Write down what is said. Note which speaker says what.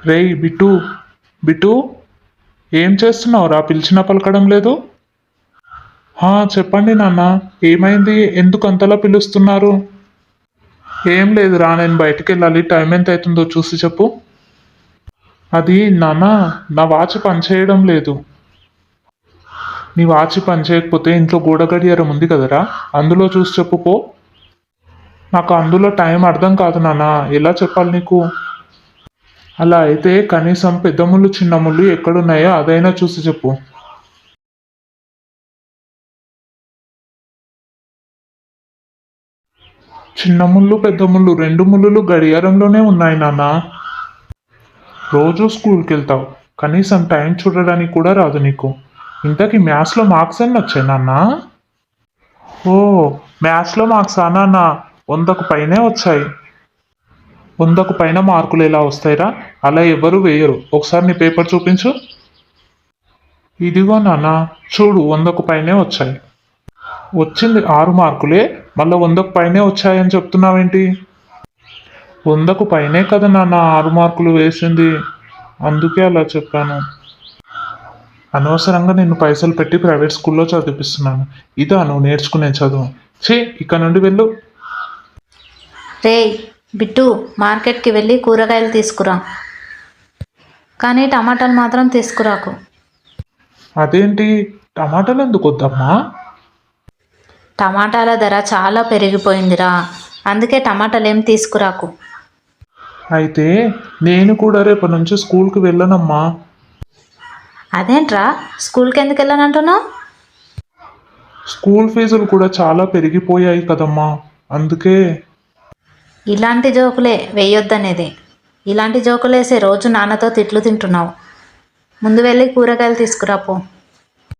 Speaker 1: రేయ్ bit, bit, ఏం చేస్తున్నావురా? పిలిచినా పలకడం లేదు. చెప్పండి నాన్న, ఏమైంది? ఎందుకు అంతలా పిలుస్తున్నారు? ఏం లేదురా, నేను బయటికి వెళ్ళాలి. టైం ఎంత అవుతుందో చూసి చెప్పు. అది నాన్న, నా వాచ్ పనిచేయడం లేదు. నీ వాచ్ పనిచేయకపోతే ఇంట్లో గోడ గడియారం ఉంది కదరా, అందులో చూసి చెప్పు పో. నాకు అందులో టైం అర్థం కాదు నాన్న, ఎలా చెప్పాలి నీకు? అలా అయితే కనీసం పెద్ద ముళ్ళు చిన్న ముళ్ళు ఎక్కడున్నాయో అదైనా చూసి చెప్పు. చిన్న ముళ్ళు పెద్ద ముళ్ళు రెండు ముళ్ళులు గడియారంలోనే ఉన్నాయి నాన్న. రోజు స్కూల్కి వెళ్తావు, కనీసం టైం చూడడానికి కూడా రాదు నీకు. ఇంతకీ మ్యాథ్స్లో మార్క్స్ ఎన్ని వచ్చాయి నాన్న? ఓ, మ్యాథ్స్లో మార్క్స్ నాన్న? 100కు పైనే వచ్చాయి. 100కు పైన మార్కులు ఎలా వస్తాయిరా? అలా ఎవరు వేయరు. ఒకసారి నీ పేపర్ చూపించు. ఇదిగో నాన్న, చూడు 100కు పైనే వచ్చాయి. వచ్చింది 6 మార్కులే, మళ్ళీ 100కు పైనే వచ్చాయని చెప్తున్నావేంటి? 100కు పైనే కదా నాన్న 6 మార్కులు వేసింది, అందుకే అలా చెప్పాను. అనవసరంగా నిన్ను పైసలు పెట్టి ప్రైవేట్ స్కూల్లో చదివిపిస్తున్నాను. ఇదా నువ్వు నేర్చుకునే చదువు? ఇక్కడ నుండి వెళ్ళు.
Speaker 2: రేయ్ బిట్టు, మార్కెట్కి వెళ్ళి కూరగాయలు తీసుకురా, కానీ టమాటాలు మాత్రం తీసుకురాకు.
Speaker 1: అదేంటి, టమాటాలు ఎందుకు వద్దమ్మా?
Speaker 2: టమాటాల ధర చాలా పెరిగిపోయిందిరా, అందుకే టమాటాలు ఏం తీసుకురాకు.
Speaker 1: అయితే నేను కూడా రేపటి నుంచి స్కూల్కి వెళ్ళనమ్మా.
Speaker 2: అదేంట్రా, స్కూల్కి ఎందుకు వెళ్ళానంటున్నావు?
Speaker 1: స్కూల్ ఫీజులు కూడా చాలా పెరిగిపోయాయి కదమ్మా, అందుకే.
Speaker 2: ఇలాంటి జోకులే వేయొద్దనేది. ఇలాంటి జోకులు వేసే రోజు నాన్నతో తిట్లు తింటున్నావు. ముందు వెళ్ళి కూరగాయలు తీసుకురాపో.